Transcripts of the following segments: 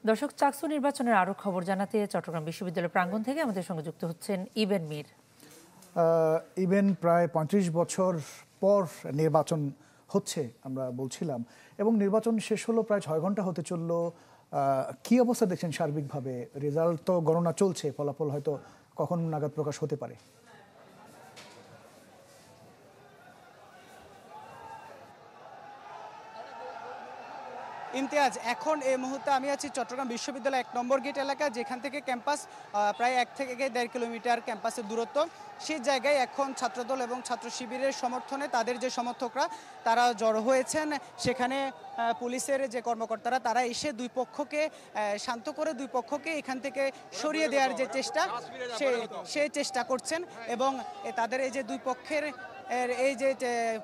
দর্শক, চাকসু নির্বাচনের আরো খবর জানাতে চট্টগ্রাম বিশ্ববিদ্যালয় প্রাঙ্গণ থেকে আমাদের সঙ্গে যুক্ত হচ্ছেন ইবেন মীর। ইবেন, প্রায় ৩৫ বছর পর নির্বাচন হচ্ছে আমরা বলছিলাম, এবং নির্বাচন শেষ হলো প্রায় ৬ ঘন্টা হতে চললো। কি অবস্থা দেখছেন সার্বিকভাবে? রেজাল্ট তো গণনা চলছে, ফলাফল হয়তো কখন নাগাদ প্রকাশ হতে পারে? ইমতিয়াজ, এখন এই মুহূর্তে আমি আছি চট্টগ্রাম বিশ্ববিদ্যালয় ১ নম্বর গেট এলাকা, যেখান থেকে ক্যাম্পাস প্রায় ১ থেকে ১.৫ কিলোমিটার ক্যাম্পাসের দূরত্ব। সেই জায়গায় এখন ছাত্রদল এবং ছাত্র শিবিরের সমর্থনে তাদের যে সমর্থকরা তারা জড়ো হয়েছেন। সেখানে পুলিশের যে কর্মকর্তারা তারা এসে দুই পক্ষকে শান্ত করে দুই পক্ষকে এখান থেকে সরিয়ে দেওয়ার যে চেষ্টা সেই চেষ্টা করছেন। এবং তাদের এই যে দুই পক্ষের এই যে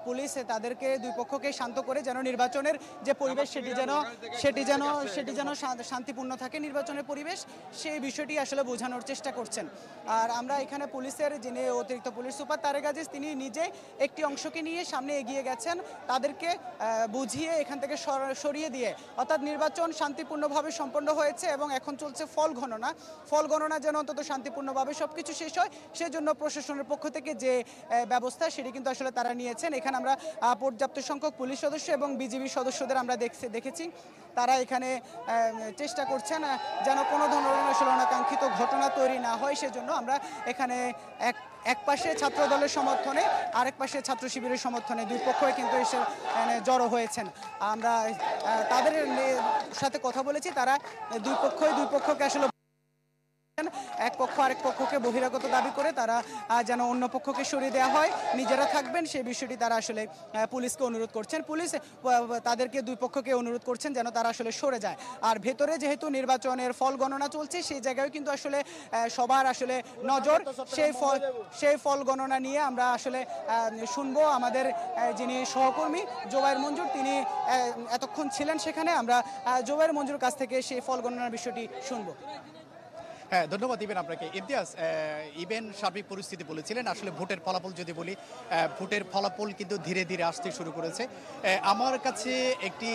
পুলিশ তাদেরকে দুই পক্ষকে শান্ত করে যেন নির্বাচনের যে পরিবেশ সেটি যেন শান্তিপূর্ণ থাকে নির্বাচনের পরিবেশ, সেই বিষয়টি আসলে বোঝানোর চেষ্টা করছেন। আর আমরা এখানে পুলিশের যিনি অতিরিক্ত পুলিশ সুপার তারেক আজিজ, তিনি নিজে একটি অংশকে নিয়ে সামনে এগিয়ে গেছেন, তাদেরকে বুঝিয়ে এখান থেকে সরিয়ে দিয়ে, অর্থাৎ নির্বাচন শান্তিপূর্ণভাবে সম্পন্ন হয়েছে এবং এখন চলছে ফল গণনা যেন অন্তত শান্তিপূর্ণভাবে সবকিছু শেষ হয়, সেজন্য প্রশাসনের পক্ষ থেকে যে ব্যবস্থা সেটি কিন্তু আসলে তারা নিয়েছেন। এখানে আমরা পর্যাপ্ত সংখ্যক পুলিশ সদস্য এবং বিজিবি সদস্যদের আমরা দেখেছি, তারা এখানে চেষ্টা করছেন যেন কোনো ধরনের আসলে অনাকাঙ্ক্ষিত ঘটনা তৈরি না হয়। সেজন্য আমরা এখানে এক পাশে ছাত্র দলের সমর্থনে আরেক পাশে ছাত্র শিবিরের সমর্থনে দুই পক্ষই কিন্তু এসে জড়ো হয়েছেন। আমরা তাদের সাথে কথা বলেছি, তারা দুই পক্ষকে আসলে এক পক্ষ আরেক পক্ষকে বহিরাগত দাবি করে তারা যেন অন্য পক্ষকে সরিয়ে দেওয়া হয়, নিজেরা থাকবেন সেই বিষয়টি তারা আসলে পুলিশকে অনুরোধ করছেন। পুলিশ তাদেরকে দুই পক্ষকে অনুরোধ করছেন যেন তারা আসলে সরে যায়। আর ভেতরে যেহেতু নির্বাচনের ফল গণনা চলছে, সেই জায়গায় কিন্তু আসলে সবার আসলে নজর সেই ফল গণনা নিয়ে আমরা আসলে শুনবো। আমাদের যিনি সহকর্মী জোবায়ের মঞ্জুর, তিনি এতক্ষণ ছিলেন সেখানে, আমরা জোবায়ের মঞ্জুর কাছ থেকে সেই ফল গণনার বিষয়টি শুনবো। হ্যাঁ, ধন্যবাদ ইবেন আপনাকে। ইমতিয়াজ, ইবেন সার্বিক পরিস্থিতি বলেছিলেন। আসলে ভোটের ফলাফল যদি বলি, ভোটের ফলাফল কিন্তু ধীরে ধীরে আসতে শুরু করেছে। আমার কাছে একটি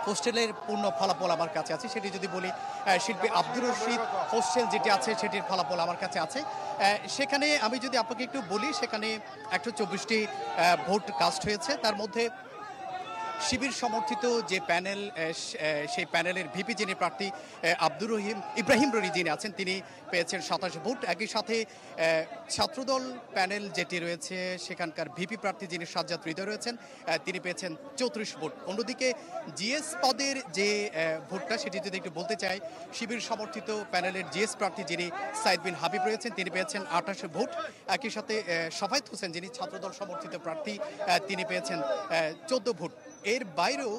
হোস্টেলের পূর্ণ ফলাফল আমার কাছে আছে, সেটি যদি বলি, শিল্পী আব্দুর রশিদ হোস্টেল যেটি আছে সেটির ফলাফল আমার কাছে আছে। সেখানে আমি যদি আপনাকে একটু বলি, সেখানে 124টি ভোট কাস্ট হয়েছে। তার মধ্যে শিবির সমর্থিত যে প্যানেল, সেই প্যানেলের ভিপি যিনি প্রার্থী ইব্রাহিম রনি যিনি আছেন, তিনি পেয়েছেন 27 ভোট। একই সাথে ছাত্রদল প্যানেল যেটি রয়েছে সেখানকার ভিপি প্রার্থী যিনি সাজ্জাদ হৃদয় রয়েছেন, তিনি পেয়েছেন 34 ভোট। অন্যদিকে জিএস পদের যে ভোটটা সেটি যদি একটু বলতে চাই, শিবির সমর্থিত প্যানেলের জিএস প্রার্থী যিনি সাইদ বিন হাবিব রয়েছেন, তিনি পেয়েছেন 28 ভোট। একই সাথে শাফায়েত হোসেন যিনি ছাত্রদল সমর্থিত প্রার্থী, তিনি পেয়েছেন 14 ভোট। এর বাইরেও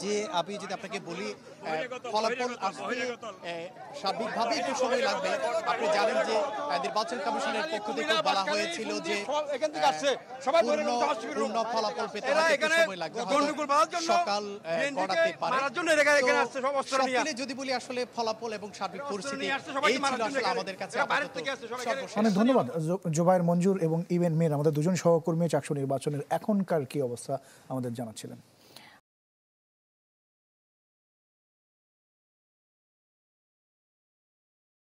যে আমি যদি আপনাকে বলি, ফলাফল আসতে সার্বিকভাবে একটু সময় লাগবে। আপনি জানেন যে নির্বাচন কমিশনের পক্ষ থেকে বলা হয়েছিল যে পূর্ণ ফলাফল পেতে একটু সময় লাগবে, সকাল গড়াতে পারে। যদি বলি আসলে ফলাফল এবং সার্বিক পরিস্থিতি এই ছিল আসলে আমাদের কাছে। অনেক ধন্যবাদ জোবায়ের মঞ্জুর এবং ইবেন মীর, আমাদের দুজন সহকর্মী চাকসু নির্বাচনের এখনকার কি অবস্থা আমাদের জানাচ্ছিলেন।